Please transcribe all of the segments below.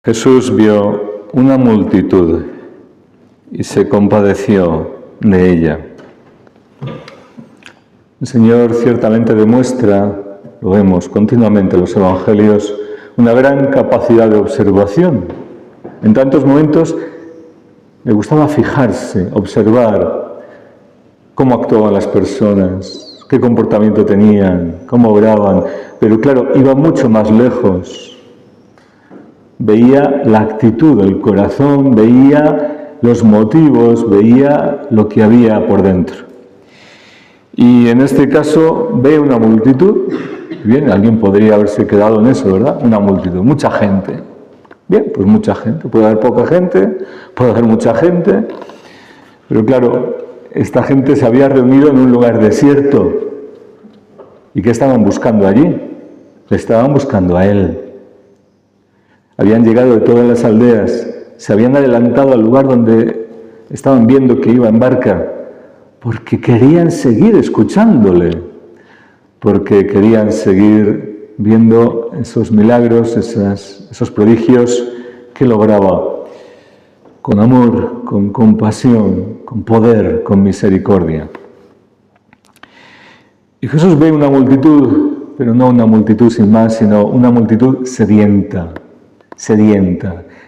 Jesús vio una multitud y se compadeció de ella. El Señor ciertamente demuestra, lo vemos continuamente en los Evangelios, una gran capacidad de observación. En tantos momentos le gustaba fijarse, observar cómo actuaban las personas, qué comportamiento tenían, cómo obraban, pero claro, iba mucho más lejos. Veía la actitud del corazón, veía los motivos, veía lo que había por dentro. Y en este caso ve una multitud. Bien, alguien podría haberse quedado en eso, ¿verdad? Una multitud, mucha gente. Bien, pues mucha gente. Puede haber poca gente, puede haber mucha gente. Pero claro, esta gente se había reunido en un lugar desierto. ¿Y qué estaban buscando allí? Le estaban buscando a Él. Habían llegado de todas las aldeas, se habían adelantado al lugar donde estaban viendo que iba en barca, porque querían seguir escuchándole, porque querían seguir viendo esos milagros, esos prodigios que lograba con amor, con compasión, con poder, con misericordia. Y Jesús ve una multitud, pero no una multitud sin más, sino una multitud sedienta,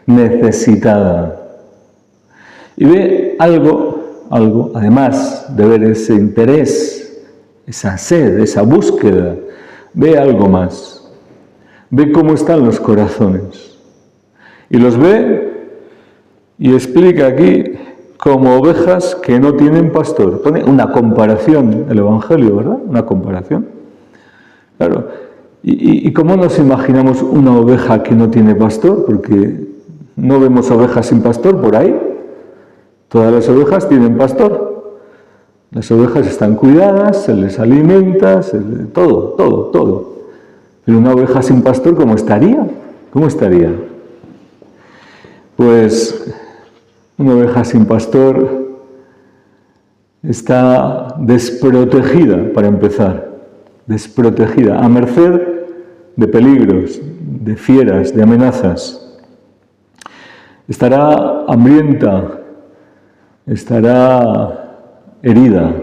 necesitada. Y ve algo, además de ver ese interés, esa sed, esa búsqueda, ve algo más. Ve cómo están los corazones. Y los ve y explica aquí como ovejas que no tienen pastor. Pone una comparación, el Evangelio, ¿verdad? Una comparación. Claro. ¿Y cómo nos imaginamos una oveja que no tiene pastor? Porque no vemos ovejas sin pastor por ahí. Todas las ovejas tienen pastor. Las ovejas están cuidadas, se les alimenta, todo. Pero una oveja sin pastor, ¿cómo estaría? ¿Cómo estaría? Pues una oveja sin pastor está desprotegida, para empezar. Desprotegida, a merced de peligros, de fieras, de amenazas. Estará hambrienta, estará herida.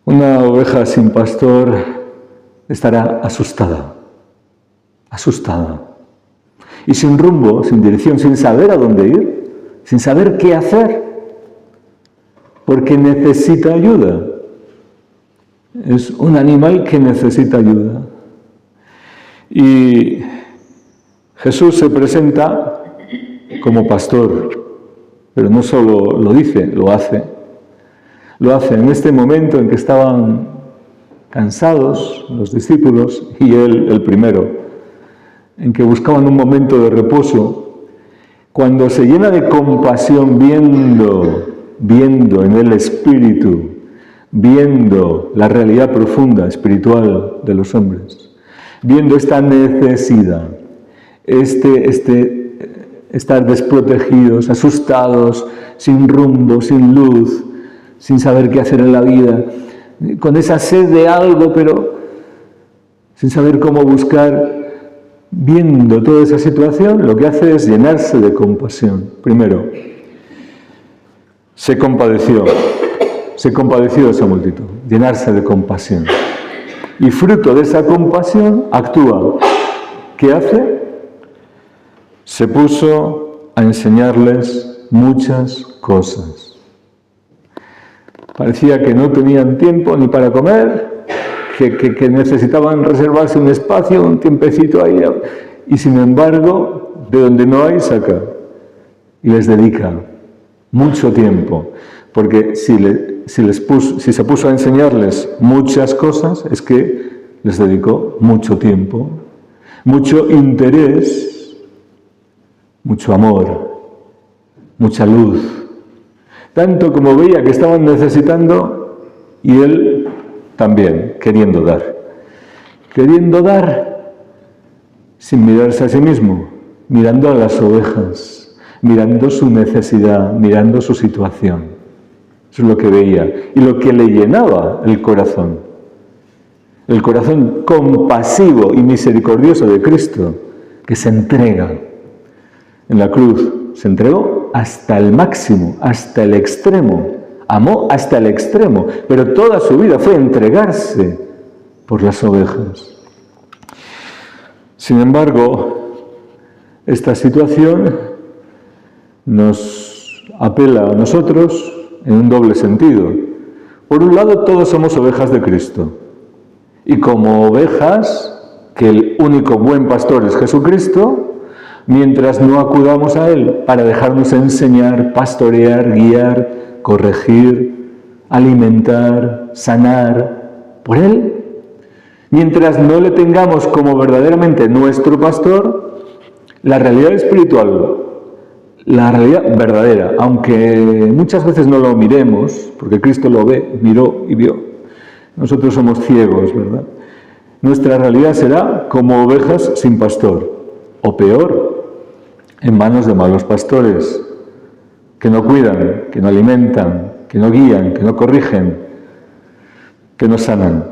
Una oveja sin pastor estará asustada. Y sin rumbo, sin dirección, sin saber a dónde ir, sin saber qué hacer, porque necesita ayuda. Es un animal que necesita ayuda. Y Jesús se presenta como pastor, pero no solo lo dice, lo hace. Lo hace en este momento en que estaban cansados los discípulos y él el primero, en que buscaban un momento de reposo, cuando se llena de compasión viendo en el Espíritu, viendo la realidad profunda, espiritual de los hombres, viendo esta necesidad, estar desprotegidos, asustados, sin rumbo, sin luz, sin saber qué hacer en la vida, con esa sed de algo, pero sin saber cómo buscar, viendo toda esa situación, lo que hace es llenarse de compasión. Primero, se compadeció de esa multitud, llenarse de compasión. Y fruto de esa compasión actúa. ¿Qué hace? Se puso a enseñarles muchas cosas. Parecía que no tenían tiempo ni para comer, que necesitaban reservarse un espacio, un tiempecito ahí, y sin embargo, de donde no hay, saca. Y les dedica mucho tiempo. Porque si se puso a enseñarles muchas cosas, es que les dedicó mucho tiempo, mucho interés, mucho amor, mucha luz. Tanto como veía que estaban necesitando y él también queriendo dar. Queriendo dar sin mirarse a sí mismo, mirando a las ovejas, mirando su necesidad, mirando su situación. Eso es lo que veía y lo que le llenaba el corazón. El corazón compasivo y misericordioso de Cristo, que se entrega, en la cruz, se entregó hasta el máximo, hasta el extremo, amó hasta el extremo, pero toda su vida fue entregarse por las ovejas. Sin embargo, esta situación nos apela a nosotros en un doble sentido. Por un lado, todos somos ovejas de Cristo. Y como ovejas, que el único buen pastor es Jesucristo, mientras no acudamos a Él para dejarnos enseñar, pastorear, guiar, corregir, alimentar, sanar por Él, mientras no le tengamos como verdaderamente nuestro pastor, la realidad espiritual, la realidad verdadera, aunque muchas veces no lo miremos, porque Cristo lo ve, miró y vio. Nosotros somos ciegos, ¿verdad? Nuestra realidad será como ovejas sin pastor, o peor, en manos de malos pastores, que no cuidan, que no alimentan, que no guían, que no corrigen, que no sanan.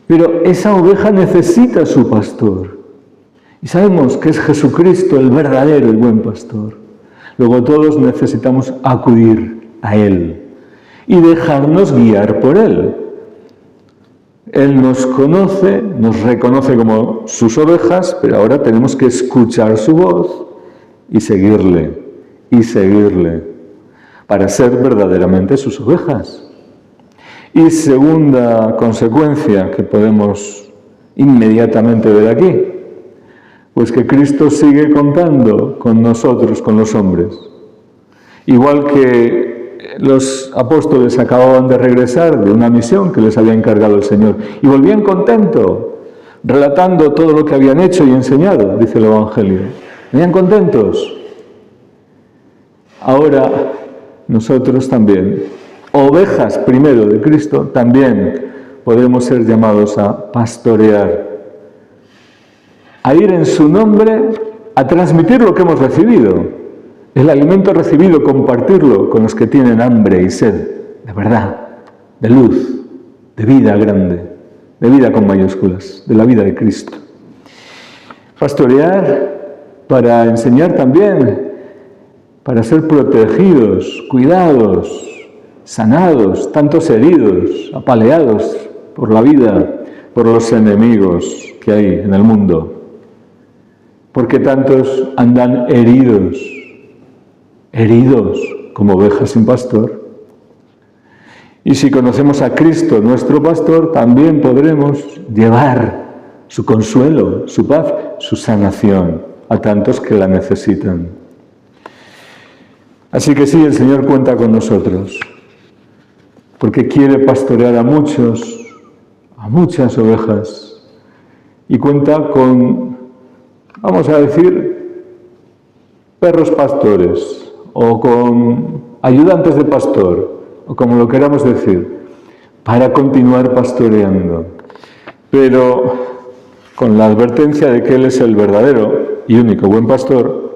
Pero esa oveja necesita a su pastor. Y sabemos que es Jesucristo el verdadero y buen pastor. Luego todos necesitamos acudir a Él y dejarnos guiar por Él. Él nos conoce, nos reconoce como sus ovejas, pero ahora tenemos que escuchar su voz y seguirle, para ser verdaderamente sus ovejas. Y segunda consecuencia que podemos inmediatamente ver aquí, pues que Cristo sigue contando con nosotros, con los hombres. Igual que los apóstoles acababan de regresar de una misión que les había encargado el Señor y volvían contentos, relatando todo lo que habían hecho y enseñado, dice el Evangelio. Venían contentos. Ahora nosotros también, ovejas primero de Cristo, también podemos ser llamados a pastorear, a ir en su nombre, a transmitir lo que hemos recibido. El alimento recibido, compartirlo con los que tienen hambre y sed, de verdad, de luz, de vida grande, de vida con mayúsculas, de la vida de Cristo. Pastorear para enseñar también, para ser protegidos, cuidados, sanados, tantos heridos, apaleados por la vida, por los enemigos que hay en el mundo. Porque tantos andan heridos como ovejas sin pastor. Y si conocemos a Cristo, nuestro pastor, también podremos llevar su consuelo, su paz, su sanación a tantos que la necesitan. Así que sí, el Señor cuenta con nosotros, porque quiere pastorear a muchos, a muchas ovejas, y cuenta con, vamos a decir, perros pastores, o con ayudantes de pastor, o como lo queramos decir, para continuar pastoreando. Pero con la advertencia de que Él es el verdadero y único buen pastor,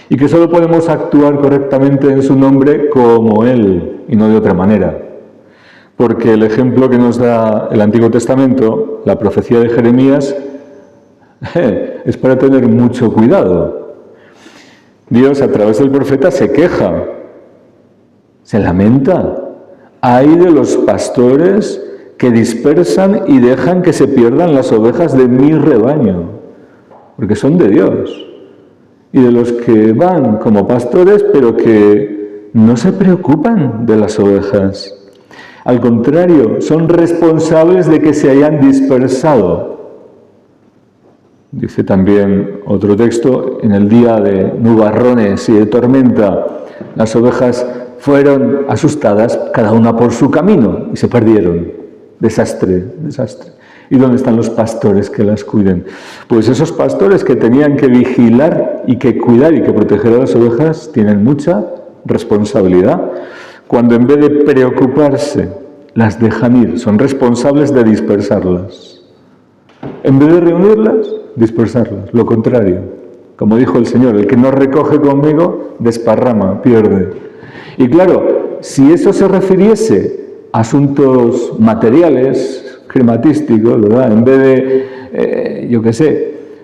y que solo podemos actuar correctamente en su nombre como Él, y no de otra manera. Porque el ejemplo que nos da el Antiguo Testamento, la profecía de Jeremías, es para tener mucho cuidado. Dios a través del profeta se queja, se lamenta. Ay de los pastores que dispersan y dejan que se pierdan las ovejas de mi rebaño, porque son de Dios. Y de los que van como pastores, pero que no se preocupan de las ovejas. Al contrario, son responsables de que se hayan dispersado. Dice también otro texto, en el día de nubarrones y de tormenta, las ovejas fueron asustadas, cada una por su camino, y se perdieron. Desastre, desastre. ¿Y dónde están los pastores que las cuiden? Pues esos pastores que tenían que vigilar y que cuidar y que proteger a las ovejas tienen mucha responsabilidad. Cuando en vez de preocuparse, las dejan ir, son responsables de dispersarlas. En vez de reunirlas, dispersarlas, lo contrario. Como dijo el Señor, el que no recoge conmigo, desparrama, pierde. Y claro, si eso se refiriese a asuntos materiales, crematísticos, ¿verdad? En vez de,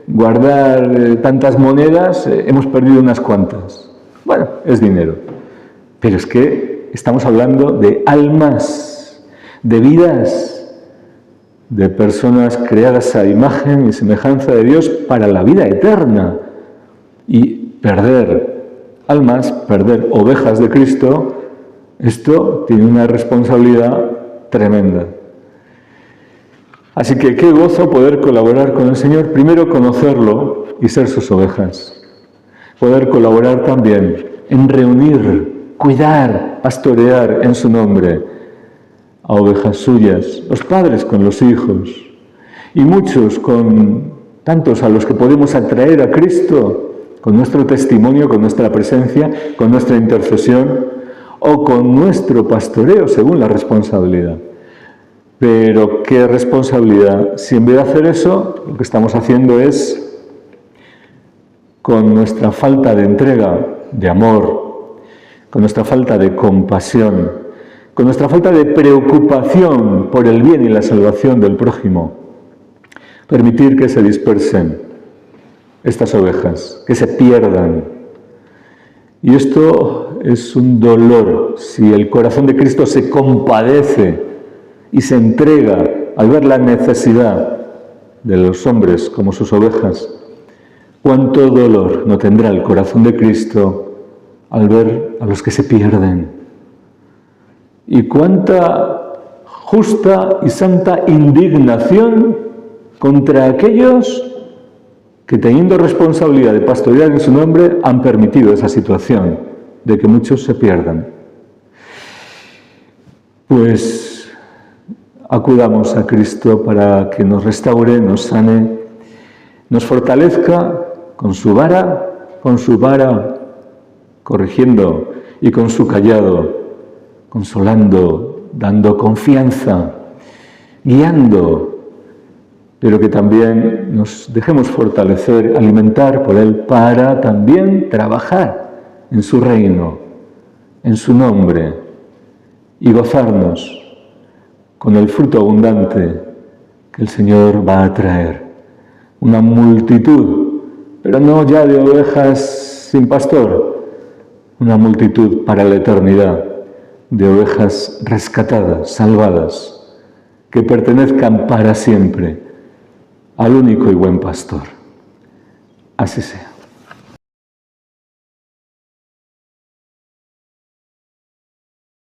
guardar tantas monedas, hemos perdido unas cuantas. Bueno, es dinero. Pero es que estamos hablando de almas, de vidas, de personas creadas a imagen y semejanza de Dios para la vida eterna. Y perder almas, perder ovejas de Cristo, esto tiene una responsabilidad tremenda. Así que qué gozo poder colaborar con el Señor, primero conocerlo y ser sus ovejas. Poder colaborar también en reunir, cuidar, pastorear en su nombre a ovejas suyas, los padres con los hijos, y muchos con tantos a los que podemos atraer a Cristo con nuestro testimonio, con nuestra presencia, con nuestra intercesión o con nuestro pastoreo según la responsabilidad. Pero qué responsabilidad, si en vez de hacer eso, lo que estamos haciendo es, con nuestra falta de entrega, de amor, con nuestra falta de compasión, con nuestra falta de preocupación por el bien y la salvación del prójimo, permitir que se dispersen estas ovejas, que se pierdan. Y esto es un dolor. Si el corazón de Cristo se compadece y se entrega al ver la necesidad de los hombres como sus ovejas, cuánto dolor no tendrá el corazón de Cristo al ver a los que se pierden. Y cuánta justa y santa indignación contra aquellos que, teniendo responsabilidad de pastorear en su nombre, han permitido esa situación de que muchos se pierdan. Pues acudamos a Cristo para que nos restaure, nos sane, nos fortalezca con su vara, corrigiendo, y con su cayado, consolando, dando confianza, guiando, pero que también nos dejemos fortalecer, alimentar por Él para también trabajar en su reino, en su nombre, y gozarnos con el fruto abundante que el Señor va a traer. Una multitud, pero no ya de ovejas sin pastor, una multitud para la eternidad, de ovejas rescatadas, salvadas, que pertenezcan para siempre al único y buen pastor. Así sea.